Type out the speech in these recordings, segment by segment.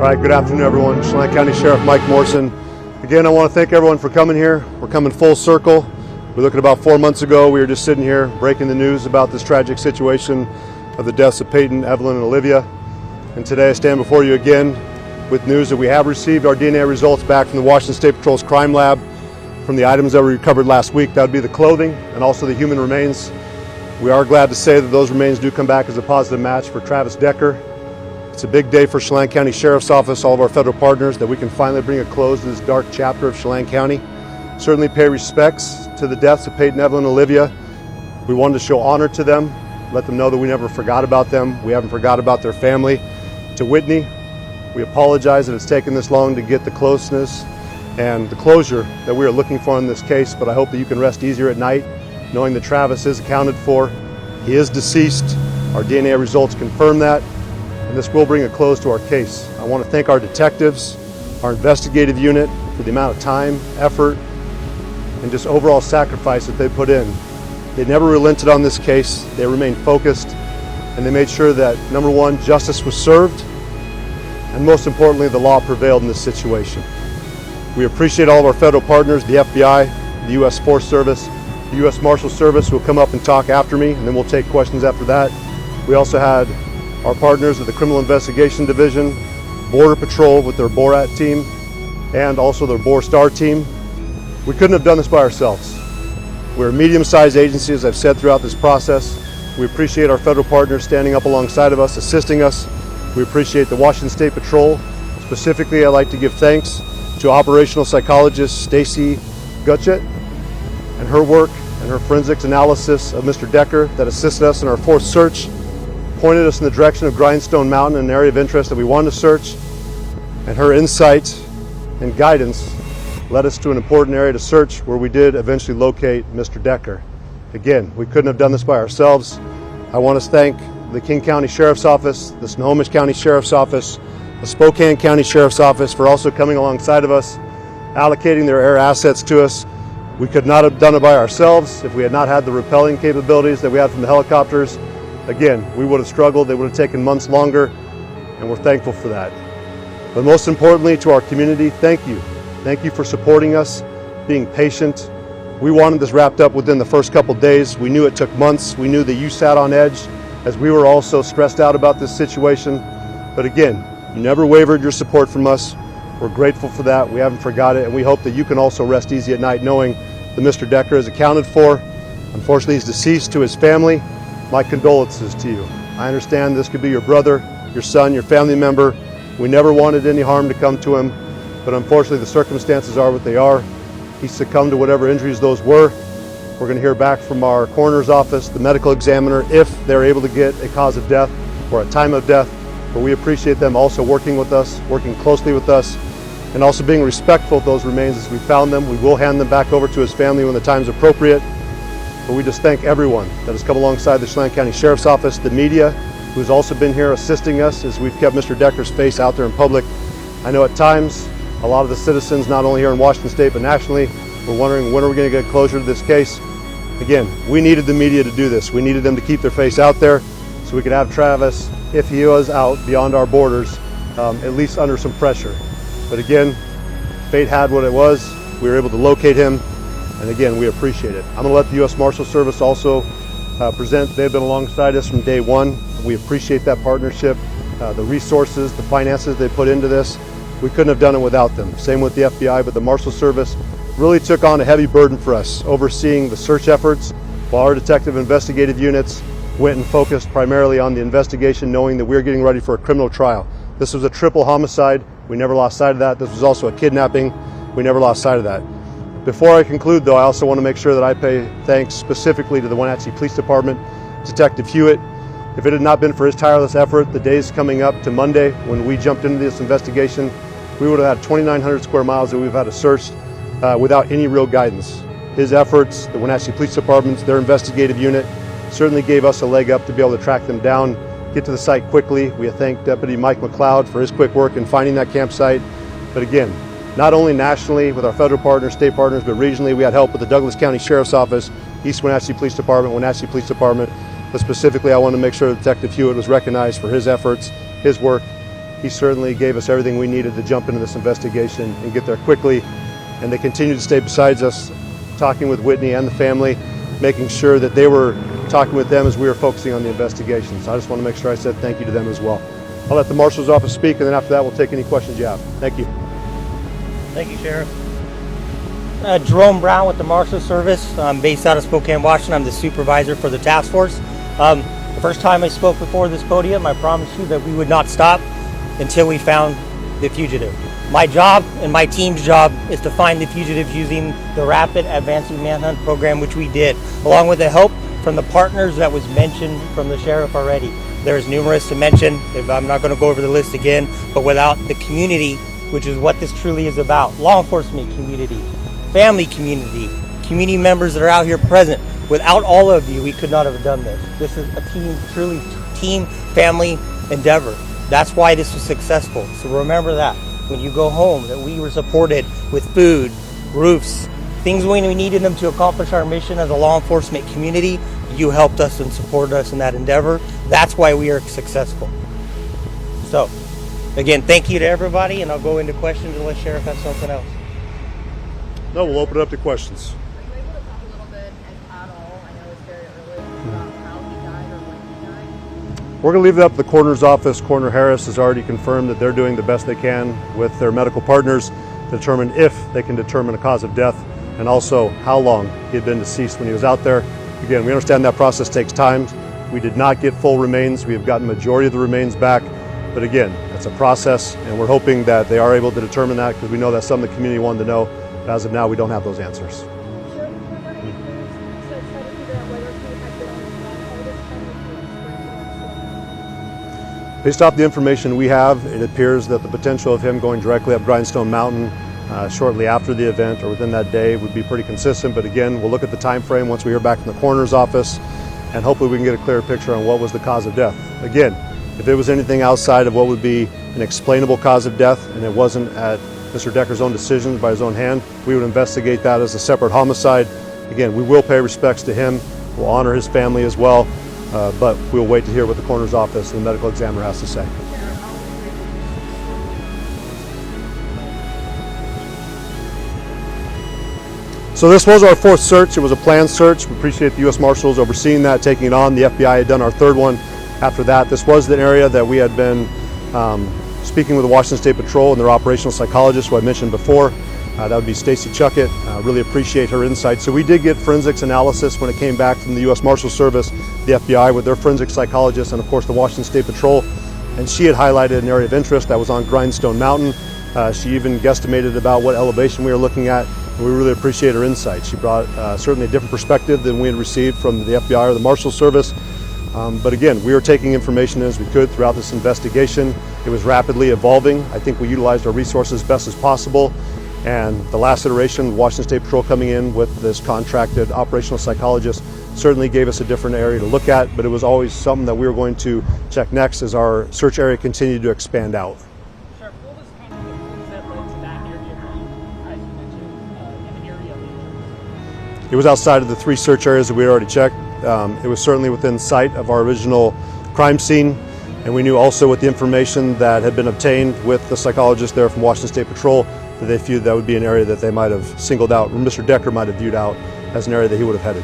All right, good afternoon, everyone. Chelan County Sheriff Mike Morrison. Again, I want to thank everyone for coming here. We're coming full circle. We looked at about 4 months ago. We were just sitting here breaking the news about this tragic situation of the deaths of Paityn, Evelyn, and Olivia. And today I stand before you again with news that we have received our DNA results back from the Washington State Patrol's crime lab from the items that were recovered last week. That would be the clothing and also the human remains. We are glad to say that those remains do come back as a positive match for Travis Decker. It's a big day for Chelan County Sheriff's Office, all of our federal partners, that we can finally bring a close to this dark chapter of Chelan County. Certainly pay respects to the deaths of Paityn, Evelyn, and Olivia. We wanted to show honor to them, let them know that we never forgot about them. We haven't forgot about their family. To Whitney, we apologize that it's taken this long to get the closeness and the closure that we are looking for in this case, but I hope that you can rest easier at night knowing that Travis is accounted for. He is deceased. Our DNA results confirm that, and this will bring a close to our case. I want to thank our detectives, our investigative unit, for the amount of time, effort, and just overall sacrifice that they put in. They never relented on this case. They remained focused, and they made sure that, number one, justice was served, and most importantly, the law prevailed in this situation. We appreciate all of our federal partners, the FBI, the U.S. Forest Service, the U.S. Marshal Service, who will come up and talk after me, and then we'll take questions after that. We also had our partners of the Criminal Investigation Division, Border Patrol with their BORAT team, and also their BOR-STAR team. We couldn't have done this by ourselves. We're a medium-sized agency, as I've said throughout this process. We appreciate our federal partners standing up alongside of us, assisting us. We appreciate the Washington State Patrol. Specifically, I'd like to give thanks to operational psychologist Stacy Gutchett and her work and her forensics analysis of Mr. Decker that assisted us in our fourth search, pointed us in the direction of Grindstone Mountain, an area of interest that we wanted to search, and her insight and guidance led us to an important area to search where we did eventually locate Mr. Decker. Again, we couldn't have done this by ourselves. I want to thank the King County Sheriff's Office, the Snohomish County Sheriff's Office, the Spokane County Sheriff's Office for also coming alongside of us, allocating their air assets to us. We could not have done it by ourselves if we had not had the rappelling capabilities that we had from the helicopters. Again, we would have struggled. They would have taken months longer, and we're thankful for that. But most importantly, to our community, thank you. Thank you for supporting us, being patient. We wanted this wrapped up within the first couple days. We knew it took months. We knew that you sat on edge as we were also stressed out about this situation. But again, you never wavered your support from us. We're grateful for that. We haven't forgot it, and we hope that you can also rest easy at night knowing that Mr. Decker is accounted for. Unfortunately, he's deceased. To his family, my condolences to you. I understand this could be your brother, your son, your family member. We never wanted any harm to come to him, but unfortunately the circumstances are what they are. He succumbed to whatever injuries those were. We're going to hear back from our coroner's office, the medical examiner, if they're able to get a cause of death or a time of death. But we appreciate them also working with us, working closely with us, and also being respectful of those remains as we found them. We will hand them back over to his family when the time is appropriate. But we just thank everyone that has come alongside the Chelan County Sheriff's Office, the media, who's also been here assisting us as we've kept Mr. Decker's face out there in public. I know at times a lot of the citizens, not only here in Washington State but nationally, were wondering when are we going to get closure to this case. Again, we needed the media to do this. We needed them to keep their face out there so we could have Travis, if he was out beyond our borders, at least under some pressure. But again, fate had what it was. We were able to locate him, and again, we appreciate it. I'm going to let the U.S. Marshal Service also present. They've been alongside us from day one. We appreciate that partnership, the resources, the finances they put into this. We couldn't have done it without them. Same with the FBI, but the Marshal Service really took on a heavy burden for us, overseeing the search efforts, while our detective investigative units went and focused primarily on the investigation, knowing that we were getting ready for a criminal trial. This was a triple homicide. We never lost sight of that. This was also a kidnapping. We never lost sight of that. Before I conclude, though, I also want to make sure that I pay thanks specifically to the Wenatchee Police Department, Detective Hewitt. If it had not been for his tireless effort, the days coming up to Monday when we jumped into this investigation, we would have had 2,900 square miles that we've had to search without any real guidance. His efforts, the Wenatchee Police Department's, their investigative unit, certainly gave us a leg up to be able to track them down, get to the site quickly. We thank Deputy Mike McLeod for his quick work in finding that campsite. But again, not only nationally with our federal partners, state partners, but regionally we had help with the Douglas County Sheriff's Office, East Wenatchee Police Department, Wenatchee Police Department. But specifically, I want to make sure that Detective Hewitt was recognized for his efforts, his work, he certainly gave us everything we needed to jump into this investigation and get there quickly. And they continued to stay beside us, talking with Whitney and the family, making sure that they were talking with them as we were focusing on the investigation. So I just want to make sure I said thank you to them as well. I'll let the Marshal's office speak, and then after that we'll take any questions you have. Thank you. Thank you, Sheriff. Jerome Brown with the Marshal Service. I'm based out of Spokane, Washington. I'm the supervisor for the task force. The first time I spoke before this podium, I promised you that we would not stop until we found the fugitive. My job and my team's job is to find the fugitive using the Rapid Advancing Manhunt program, which we did, along with the help from the partners that was mentioned from the sheriff already. There's numerous to mention. I'm not going to go over the list again, but without the community, which is what this truly is about, law enforcement community, family community members that are out here present. Without all of you, we could not have done this. This is a team, truly team, family endeavor. That's why this was successful. So remember that when you go home, that we were supported with food, roofs, things when we needed them to accomplish our mission as a law enforcement community. You helped us and supported us in that endeavor. That's why we are successful. So, again, thank you to everybody, and I'll go into questions unless Sheriff has something else. No, we'll open it up to questions. Are you able to talk a little bit, if at all, I know it's very early, about how he died or when he died? We're going to leave it up to the coroner's office. Coroner Harris has already confirmed that they're doing the best they can with their medical partners to determine if they can determine a cause of death and also how long he had been deceased when he was out there. Again, we understand that process takes time. We did not get full remains. We have gotten majority of the remains back. But again, it's a process, and we're hoping that they are able to determine that, because we know that some of the community wanted to know. But as of now, we don't have those answers. Based off the information we have, it appears that the potential of him going directly up Grindstone Mountain shortly after the event or within that day would be pretty consistent. But again, we'll look at the time frame once we hear back from the coroner's office, and hopefully we can get a clearer picture on what was the cause of death. Again, if it was anything outside of what would be an explainable cause of death, and it wasn't at Mr. Decker's own decisions by his own hand, we would investigate that as a separate homicide. Again, we will pay respects to him. We'll honor his family as well, but we'll wait to hear what the coroner's office and the medical examiner has to say. So this was our fourth search. It was a planned search. We appreciate the U.S. Marshals overseeing that, taking it on. The FBI had done our third one. After that, this was the area that we had been speaking with the Washington State Patrol and their operational psychologist, who I mentioned before. That would be Stacy Chuckett. Really appreciate her insight. So we did get forensics analysis when it came back from the U.S. Marshal Service, the FBI, with their forensic psychologist, and of course the Washington State Patrol. And she had highlighted an area of interest that was on Grindstone Mountain. She even guesstimated about what elevation we were looking at. And we really appreciate her insight. She brought certainly a different perspective than we had received from the FBI or the Marshal Service. But again, we were taking information as we could throughout this investigation. It was rapidly evolving. I think we utilized our resources best as possible. And the last iteration, Washington State Patrol coming in with this contracted operational psychologist, certainly gave us a different area to look at, but it was always something that we were going to check next as our search area continued to expand out. Sure. What was kind of the clues that led to that area being, as you mentioned, an area of interest? It was outside of the three search areas that we had already checked. It was certainly within sight of our original crime scene, and we knew also with the information that had been obtained with the psychologist there from Washington State Patrol that they viewed that would be an area that they might have singled out, or Mr. Decker might have viewed out as an area that he would have headed.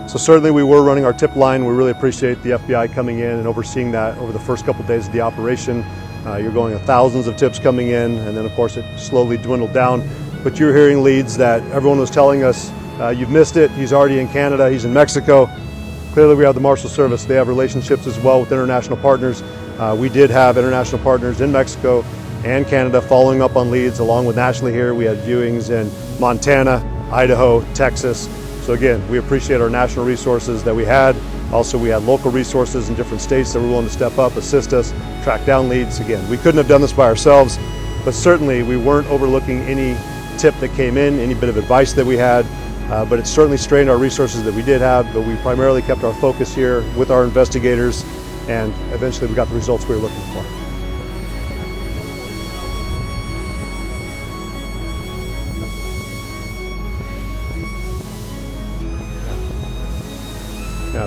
So certainly we were running our tip line. We really appreciate the FBI coming in and overseeing that over the first couple of days of the operation. You're going with thousands of tips coming in, and then of course it slowly dwindled down. But you're hearing leads that everyone was telling us, you've missed it, he's already in Canada, he's in Mexico. Clearly we have the Marshal Service. They have relationships as well with international partners. We did have international partners in Mexico and Canada following up on leads, along with nationally here. We had viewings in Montana, Idaho, Texas. So again, we appreciate our national resources that we had. Also, we had local resources in different states that were willing to step up, assist us, track down leads. Again, we couldn't have done this by ourselves, but certainly we weren't overlooking any tip that came in, any bit of advice that we had, but it certainly strained our resources that we did have, but we primarily kept our focus here with our investigators, and eventually we got the results we were looking for.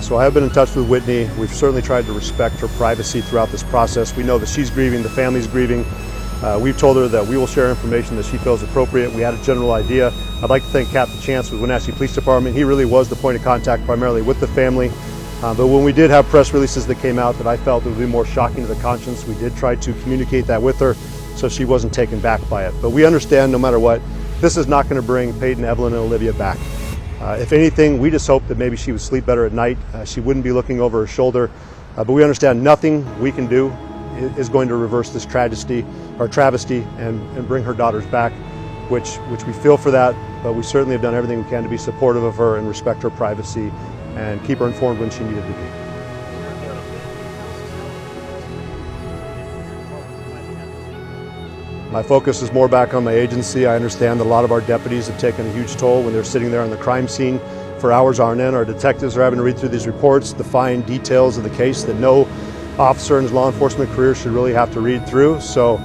So I have been in touch with Whitney. We've certainly tried to respect her privacy throughout this process. We know that she's grieving, the family's grieving. We've told her that we will share information that she feels appropriate. We had a general idea. I'd like to thank Captain Chance with Wenatchee Police Department. He really was the point of contact primarily with the family. But when we did have press releases that came out that I felt would be more shocking to the conscience, we did try to communicate that with her so she wasn't taken back by it. But we understand no matter what, this is not going to bring Paityn, Evelyn, and Olivia back. If anything, we just hope that maybe she would sleep better at night. She wouldn't be looking over her shoulder. But we understand nothing we can do is going to reverse this travesty and bring her daughters back, which we feel for that. But we certainly have done everything we can to be supportive of her and respect her privacy and keep her informed when she needed to be. My focus is more back on my agency. I understand that a lot of our deputies have taken a huge toll when they're sitting there on the crime scene for hours on end. Our detectives are having to read through these reports, the fine details of the case that no officer in his law enforcement career should really have to read through. So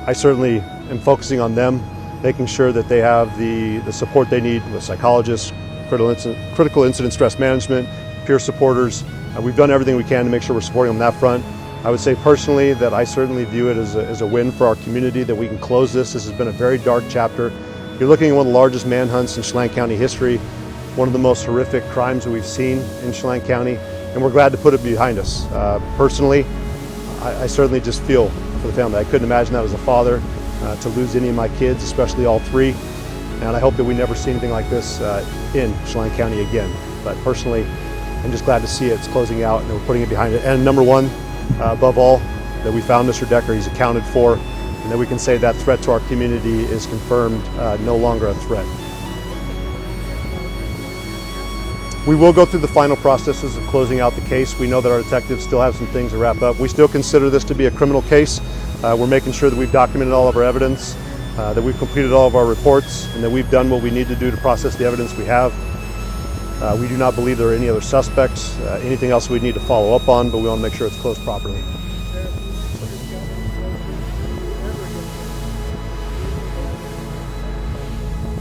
I certainly am focusing on them, making sure that they have the support they need with psychologists, critical incident stress management, peer supporters. We've done everything we can to make sure we're supporting them on that front. I would say personally that I certainly view it as a win for our community that we can close this. This has been a very dark chapter. You're looking at one of the largest manhunts in Chelan County history, one of the most horrific crimes that we've seen in Chelan County, and we're glad to put it behind us. Personally, I certainly just feel for the family. I couldn't imagine that as a father to lose any of my kids, especially all three, and I hope that we never see anything like this in Chelan County again. But personally, I'm just glad to see it's closing out and we're putting it behind it. And number one, above all, that we found Mr. Decker, he's accounted for, and that we can say that threat to our community is confirmed, no longer a threat. We will go through the final processes of closing out the case. We know that our detectives still have some things to wrap up. We still consider this to be a criminal case. We're making sure that we've documented all of our evidence, that we've completed all of our reports, and that we've done what we need to do to process the evidence we have. We do not believe there are any other suspects, anything else we need to follow up on, but we want to make sure it's closed properly.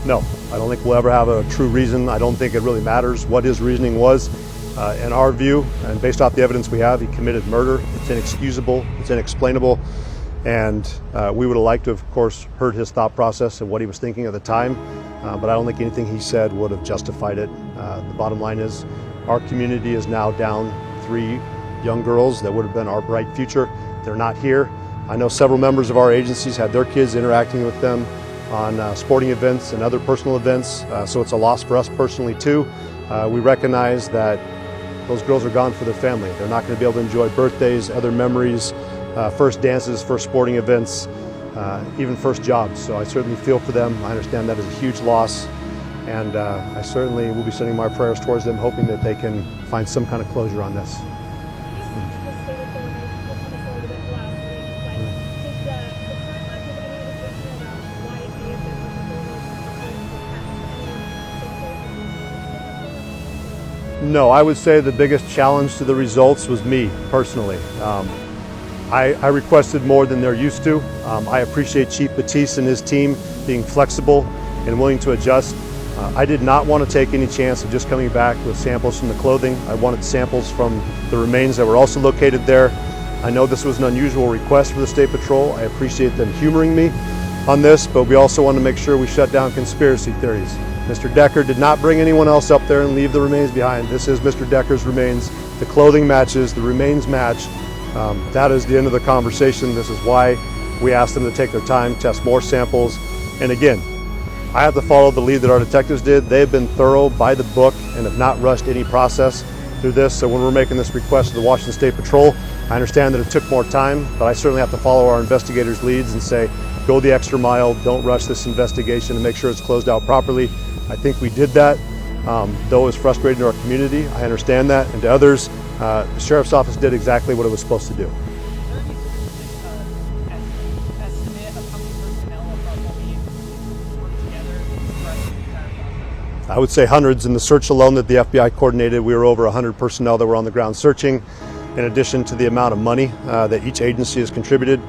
No, I don't think we'll ever have a true reason. I don't think it really matters what his reasoning was. In our view, and based off the evidence we have, he committed murder. It's inexcusable, it's inexplainable, and we would have liked to, of course, heard his thought process and what he was thinking at the time, but I don't think anything he said would have justified it. The bottom line is our community is now down 3 young girls that would have been our bright future. They're not here. I know several members of our agencies had their kids interacting with them on sporting events and other personal events, so it's a loss for us personally too. We recognize that those girls are gone for their family. They're not going to be able to enjoy birthdays, other memories, first dances, first sporting events, even first jobs. So I certainly feel for them. I understand that is a huge loss, and I certainly will be sending my prayers towards them, hoping that they can find some kind of closure on this. No, I would say the biggest challenge to the results was me, personally. I requested more than they're used to. I appreciate Chief Paityn and his team being flexible and willing to adjust. I did not want to take any chance of just coming back with samples from the clothing. I wanted samples from the remains that were also located there. I know this was an unusual request for the State Patrol. I appreciate them humoring me on this, but we also want to make sure we shut down conspiracy theories. Mr. Decker did not bring anyone else up there and leave the remains behind. This is Mr. Decker's remains. The clothing matches, the remains match. That is the end of the conversation. This is why we asked them to take their time, test more samples. And again, I have to follow the lead that our detectives did. They have been thorough by the book and have not rushed any process through this. So when we're making this request to the Washington State Patrol, I understand that it took more time, but I certainly have to follow our investigators' leads and say, go the extra mile, don't rush this investigation and make sure it's closed out properly. I think we did that, though it was frustrating to our community. I understand that, and to others, the Sheriff's Office did exactly what it was supposed to do. I would say hundreds. In the search alone that the FBI coordinated, we were over 100 personnel that were on the ground searching, in addition to the amount of money that each agency has contributed.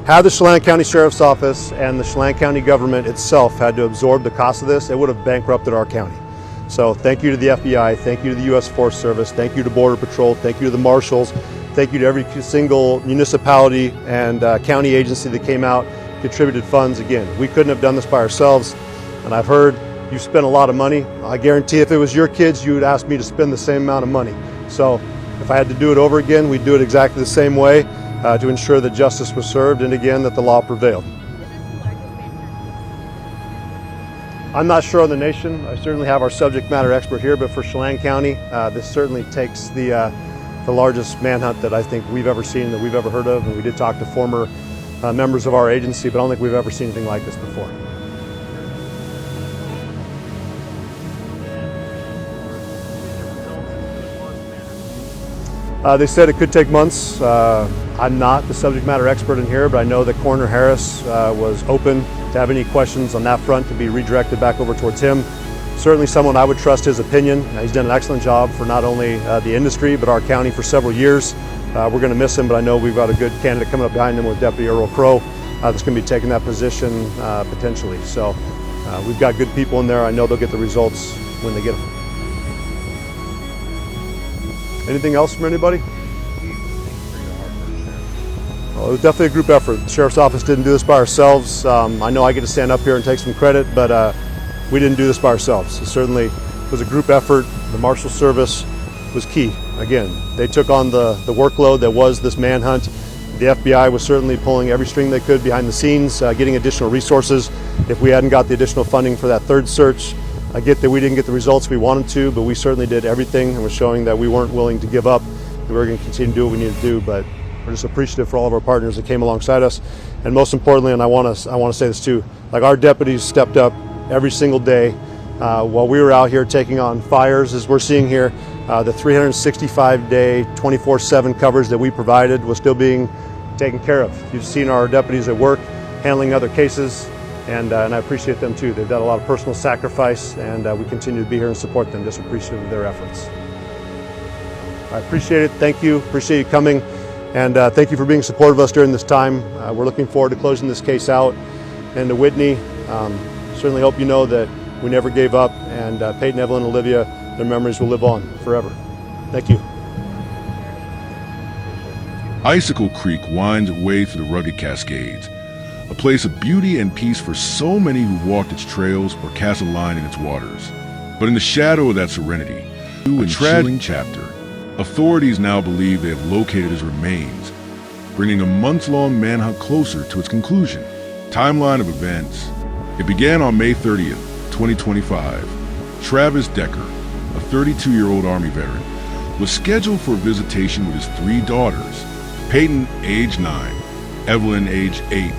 Had the Chelan County Sheriff's Office and the Chelan County government itself had to absorb the cost of this, it would have bankrupted our county. So thank you to the FBI, thank you to the U.S. Forest Service, thank you to Border Patrol, thank you to the Marshals, thank you to every single municipality and county agency that came out, contributed funds. Again, we couldn't have done this by ourselves, and I've heard you spent a lot of money. I guarantee if it was your kids, you would ask me to spend the same amount of money. So if I had to do it over again, we'd do it exactly the same way to ensure that justice was served and again that the law prevailed. I'm not sure on the nation. I certainly have our subject matter expert here, but for Chelan County, this certainly takes the largest manhunt that I think we've ever seen, that we've ever heard of. And we did talk to former members of our agency, but I don't think we've ever seen anything like this before. They said it could take months. I'm not the subject matter expert in here, but I know that Coroner Harris was open to have any questions on that front to be redirected back over towards him. Certainly someone I would trust his opinion. He's done an excellent job for not only the industry, but our county for several years. We're going to miss him, but I know we've got a good candidate coming up behind him with Deputy Earl Crow that's going to be taking that position potentially. So we've got good people in there. I know they'll get the results when they get them. Anything else from anybody? Well, it was definitely a group effort. The Sheriff's Office didn't do this by ourselves. I know I get to stand up here and take some credit, but we didn't do this by ourselves. It certainly was a group effort. The Marshal Service was key. Again, they took on the workload that was this manhunt. The FBI was certainly pulling every string they could behind the scenes, getting additional resources. If we hadn't got the additional funding for that third search, I get that we didn't get the results we wanted to, but we certainly did everything and was showing that we weren't willing to give up. We were going to continue to do what we needed to do, but we're just appreciative for all of our partners that came alongside us. And most importantly, and I want to say this too, like our deputies stepped up every single day while we were out here taking on fires, as we're seeing here. The 365-day, 24/7 coverage that we provided was still being taken care of. You've seen our deputies at work handling other cases, and I appreciate them too. They've done a lot of personal sacrifice, and we continue to be here and support them, just appreciative of their efforts. I appreciate it. Thank you. Appreciate you coming, and thank you for being supportive of us during this time. We're looking forward to closing this case out. And to Whitney, certainly hope you know that we never gave up, and Paityn, Evelyn, and Olivia, their memories will live on forever. Thank you. Icicle Creek winds its way through the rugged Cascades, a place of beauty and peace for so many who walked its trails or cast a line in its waters. But in the shadow of that serenity, a tragic chapter. Authorities now believe they have located his remains, bringing a months-long manhunt closer to its conclusion. Timeline of events. It began on May 30th, 2025. Travis Decker, a 32-year-old Army veteran, was scheduled for a visitation with his 3 daughters, Paityn, age 9, Evelyn, age 8,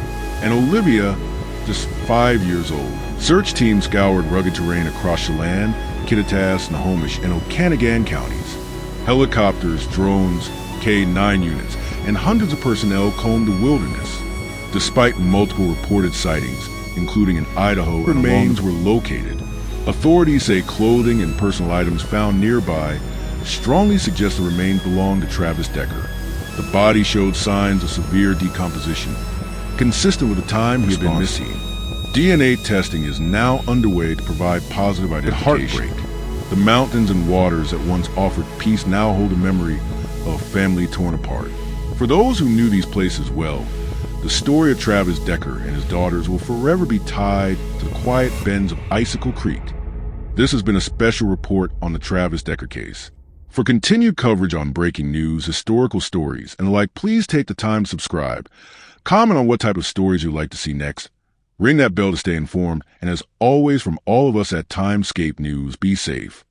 and Olivia, just 5 years old. Search teams scoured rugged terrain across Chelan, Kittitas, Snohomish, and Okanagan counties. Helicopters, drones, K-9 units, and hundreds of personnel combed the wilderness. Despite multiple reported sightings, including in Idaho, remains were located. Authorities say clothing and personal items found nearby strongly suggest the remains belonged to Travis Decker. The body showed signs of severe decomposition, consistent with the time he had been missing. DNA testing is now underway to provide positive identification. Heartbreak. The mountains and waters that once offered peace now hold a memory of a family torn apart. For those who knew these places well, the story of Travis Decker and his daughters will forever be tied to the quiet bends of Icicle Creek. This has been a special report on the Travis Decker case. For continued coverage on breaking news, historical stories, and the like, please take the time to subscribe. Comment on what type of stories you'd like to see next. Ring that bell to stay informed, and as always from all of us at Scape News, be safe.